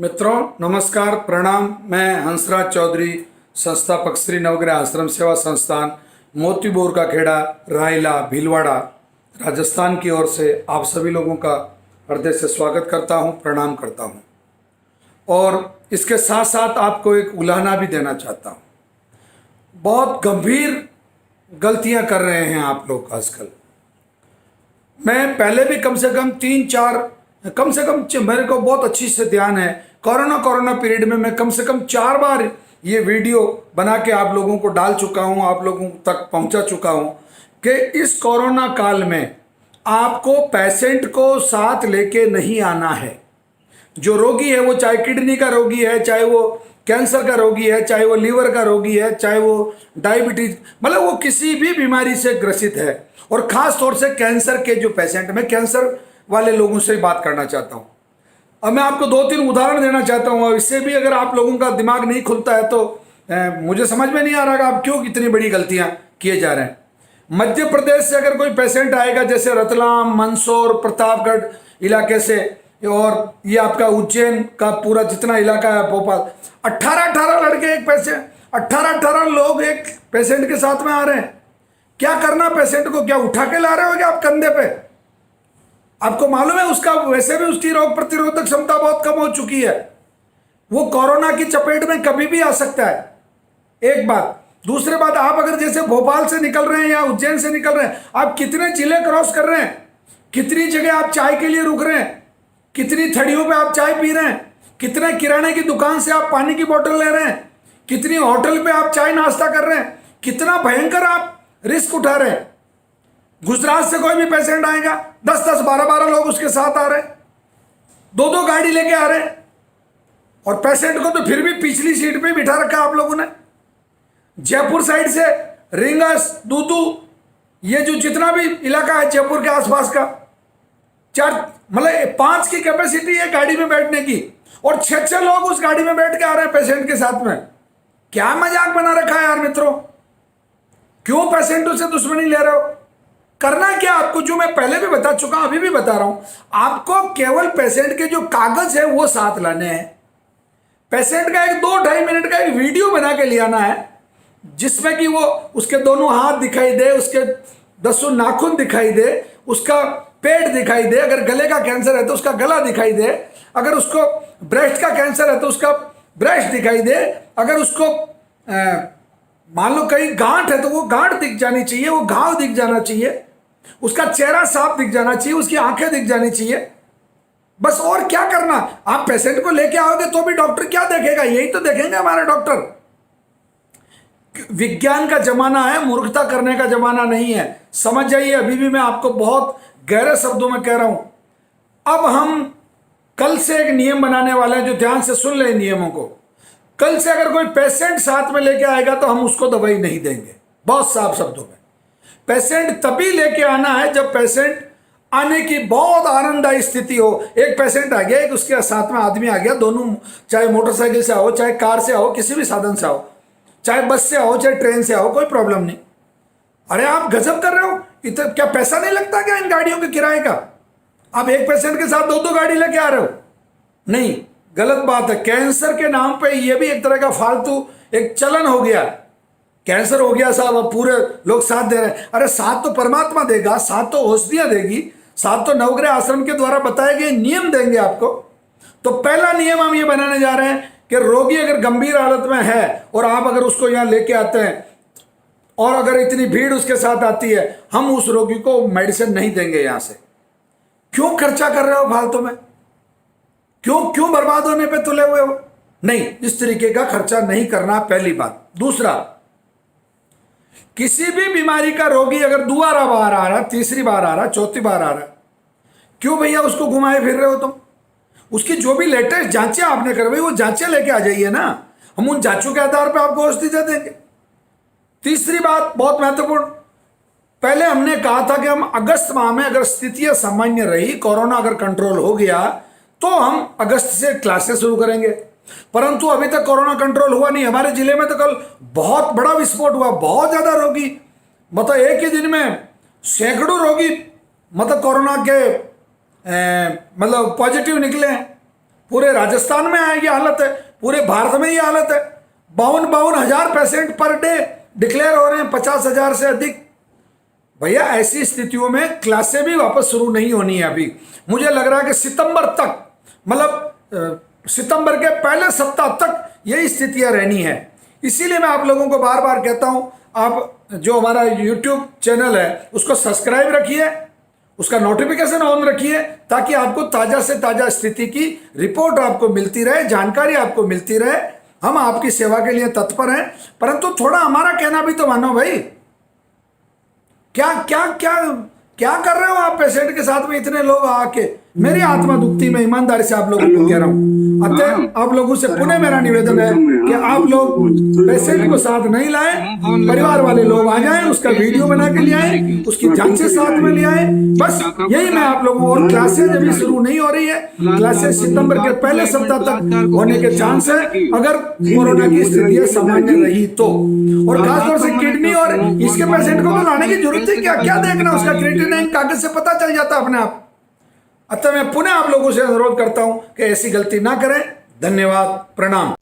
मित्रों नमस्कार प्रणाम। मैं हंसराज चौधरी, संस्थापक श्री नवग्रह आश्रम सेवा संस्थान मोतीबोर का खेड़ा रायला भीलवाड़ा राजस्थान की ओर से आप सभी लोगों का हृदय से स्वागत करता हूं, प्रणाम करता हूं। और इसके साथ साथ आपको एक उलाहना भी देना चाहता हूं। बहुत गंभीर गलतियां कर रहे हैं आप लोग आजकल। मैं पहले भी कम से कम मेरे को बहुत अच्छी से ध्यान है, कोरोना पीरियड में मैं कम से कम 4 बार ये वीडियो बना के आप लोगों को डाल चुका हूँ, आप लोगों तक पहुँचा चुका हूँ कि इस कोरोना काल में आपको पेशेंट को साथ लेके नहीं आना है। जो रोगी है वो चाहे किडनी का रोगी है, चाहे वो कैंसर का रोगी है, चाहे वो लीवर का रोगी है, चाहे वो डायबिटीज, मतलब वो किसी भी बीमारी से ग्रसित है। और ख़ास तौर से कैंसर के जो पेशेंट, मैं कैंसर वाले लोगों से बात करना चाहता हूँ। अब मैं आपको 2-3 उदाहरण देना चाहता हूँ। और इससे भी अगर आप लोगों का दिमाग नहीं खुलता है तो मुझे समझ में नहीं आ रहा कि आप क्यों इतनी बड़ी गलतियाँ किए जा रहे हैं। मध्य प्रदेश से अगर कोई पेशेंट आएगा, जैसे रतलाम, मंदसौर, प्रतापगढ़ इलाके से, और ये आपका उज्जैन का पूरा जितना इलाका है, भोपाल, 18 लड़के एक पेशेंट, 18 लोग एक पेशेंट के साथ में आ रहे हैं। क्या करना पेशेंट को? क्या उठा के ला रहे हो क्या आप कंधे पे? आपको मालूम है उसका वैसे भी उसकी रोग प्रतिरोधक क्षमता बहुत कम हो चुकी है। वो कोरोना की चपेट में कभी भी आ सकता है, एक बात। दूसरी बात, आप अगर जैसे भोपाल से निकल रहे हैं या उज्जैन से निकल रहे हैं, आप कितने जिले क्रॉस कर रहे हैं, कितनी जगह आप चाय के लिए रुक रहे हैं, कितनी थड़ियों पे आप चाय पी रहे हैं, कितने किराने की दुकान से आप पानी की बोतल ले रहे हैं, कितनी होटल पे आप चाय नाश्ता कर रहे हैं, कितना भयंकर आप रिस्क उठा रहे हैं। गुजरात से कोई भी पेशेंट आएगा, 10-10, 12-12 लोग उसके साथ आ रहे हैं, 2-2 गाड़ी लेके आ रहे हैं। और पेशेंट को तो फिर भी पिछली सीट पे बिठा रखा आप लोगों ने। जयपुर साइड से रिंगस, दूदू, ये जो जितना भी इलाका है जयपुर के आसपास का, 5 की कैपेसिटी है गाड़ी में बैठने की, और 6 लोग उस गाड़ी में बैठ के आ रहे हैं पेशेंट के साथ में। क्या मजाक बना रखा है यार मित्रों। क्यों पेशेंटों से दुश्मनी ले रहे हो? करना क्या आपको, जो मैं पहले भी बता चुका हूं, अभी भी बता रहा हूं, आपको केवल पेशेंट के जो कागज है वो साथ लाने हैं। पेशेंट का एक 2-2.5 मिनट का एक वीडियो बना के ले आना है, जिसमें कि वो उसके दोनों हाथ दिखाई दे, उसके 10 नाखून दिखाई दे, उसका पेट दिखाई दे, अगर गले का कैंसर है तो उसका गला दिखाई दे, अगर उसको ब्रेस्ट का कैंसर है तो उसका ब्रेस्ट दिखाई दे, अगर उसको मान लो कहीं गांठ है तो वो गांठ दिख जानी चाहिए, वो घाव दिख जाना चाहिए, उसका चेहरा साफ दिख जाना चाहिए, उसकी आंखें दिख जानी चाहिए। बस और क्या करना? आप पेशेंट को लेके आओगे तो भी डॉक्टर क्या देखेगा? यही तो देखेंगे हमारे डॉक्टर। विज्ञान का जमाना है, मूर्खता करने का जमाना नहीं है, समझ जाइए। अभी भी मैं आपको बहुत गहरे शब्दों में कह रहा हूं। अब हम कल से एक नियम बनाने वाले हैं, जो ध्यान से सुन ले नियमों को। कल से अगर कोई पेशेंट साथ में लेके आएगा तो हम उसको दवाई नहीं देंगे, बहुत साफ शब्दों में। पेशेंट तभी लेके आना है जब पेशेंट आने की बहुत आनंददायी स्थिति हो। एक पेशेंट आ गया, एक उसके साथ में आदमी आ गया, दोनों चाहे मोटरसाइकिल से आओ, चाहे कार से आओ, किसी भी साधन से आओ, चाहे बस से आओ, चाहे ट्रेन से आओ, कोई प्रॉब्लम नहीं। अरे आप गजब कर रहे हो, इतना क्या पैसा नहीं लगता क्या इन गाड़ियों के किराए का? आप एक पेशेंट के साथ 2-2 गाड़ी लेके आ रहे हो? नहीं, गलत बात है। कैंसर के नाम पे ये भी एक तरह का फालतू एक चलन हो गया। कैंसर हो गया साहब, अब पूरे लोग साथ दे रहे हैं। अरे साथ तो परमात्मा देगा, साथ तो औषधियां देगी, साथ तो नवग्रह आश्रम के द्वारा बताए गए नियम देंगे आपको। तो पहला नियम हम ये बनाने जा रहे हैं कि रोगी अगर गंभीर हालत में है और आप अगर उसको यहाँ लेके आते हैं, और अगर इतनी भीड़ उसके साथ आती है, हम उस रोगी को मेडिसिन नहीं देंगे यहाँ से। क्यों खर्चा कर रहे हो फालतू में? क्यों बर्बाद होने पे तुले हुए हो? नहीं, इस तरीके का खर्चा नहीं करना, पहली बात। दूसरा, किसी भी बीमारी का रोगी अगर दोबारा बार आ रहा, तीसरी बार आ रहा, चौथी बार आ रहा, क्यों भैया उसको घुमाए फिर रहे हो तुम? उसकी जो भी लेटेस्ट जांचें आपने करवाई वो जांचें लेके आ जाइए ना, हम उन जांचों के आधार पर आपको औषधि दे देंगे। तीसरी बात बहुत महत्वपूर्ण, पहले हमने कहा था कि हम अगस्त माह में अगर स्थितियां सामान्य रही, कोरोना अगर कंट्रोल हो गया, तो हम अगस्त से क्लासेस शुरू करेंगे। परंतु अभी तक कोरोना कंट्रोल हुआ नहीं। हमारे जिले में तो कल बहुत बड़ा विस्फोट हुआ, बहुत ज्यादा रोगी, मतलब एक ही दिन में सैकड़ों रोगी मतलब कोरोना के मतलब पॉजिटिव निकले हैं। पूरे राजस्थान में ये हालत है, पूरे भारत में ये हालत है। 52 हजार पेशेंट पर डे डिक्लेयर हो रहे हैं, 50,000 से अधिक। भैया ऐसी स्थितियों में क्लासें भी वापस शुरू नहीं होनी है अभी। मुझे लग रहा है कि सितंबर तक, मतलब सितंबर के पहले सप्ताह तक यही स्थितियां रहनी है। इसीलिए मैं आप लोगों को बार बार कहता हूं, आप जो हमारा यूट्यूब चैनल है उसको सब्सक्राइब रखिए, उसका नोटिफिकेशन ऑन रखिए, ताकि आपको ताजा से ताजा स्थिति की रिपोर्ट आपको मिलती रहे, जानकारी आपको मिलती रहे। हम आपकी सेवा के लिए तत्पर हैं, परंतु थोड़ा हमारा कहना भी तो मानो भाई। क्या क्या क्या क्या कर रहे हो आप पेशेंट के साथ में, इतने लोग आके? मेरी आत्मा दुखती, मैं ईमानदारी से आप लोगों को कह रहा हूं। अतः आप लोगों से पुनः मेरा निवेदन है कि आप लोग पेशेंट को साथ नहीं लाए, परिवार वाले लोग आ जाएं, उसका वीडियो बना के ले आए, उसकी जांचें साथ में ले आए। बस यही मैं आप लोगों को। और क्लासेज अभी शुरू नहीं हो रही है, क्लासेज सितंबर के पहले सप्ताह तक होने के चांस है, अगर कोरोना की स्थितियां सामान्य रही तो। और खासतौर से किडनी और इसके पेशेंट को तो लाने की जरूरत है क्या? क्या देखना, उसका क्रिएटिनिन कागज से पता चल जाता अपने आप। अतः मैं पुनः आप लोगों से अनुरोध करता हूं कि ऐसी गलती ना करें। धन्यवाद, प्रणाम।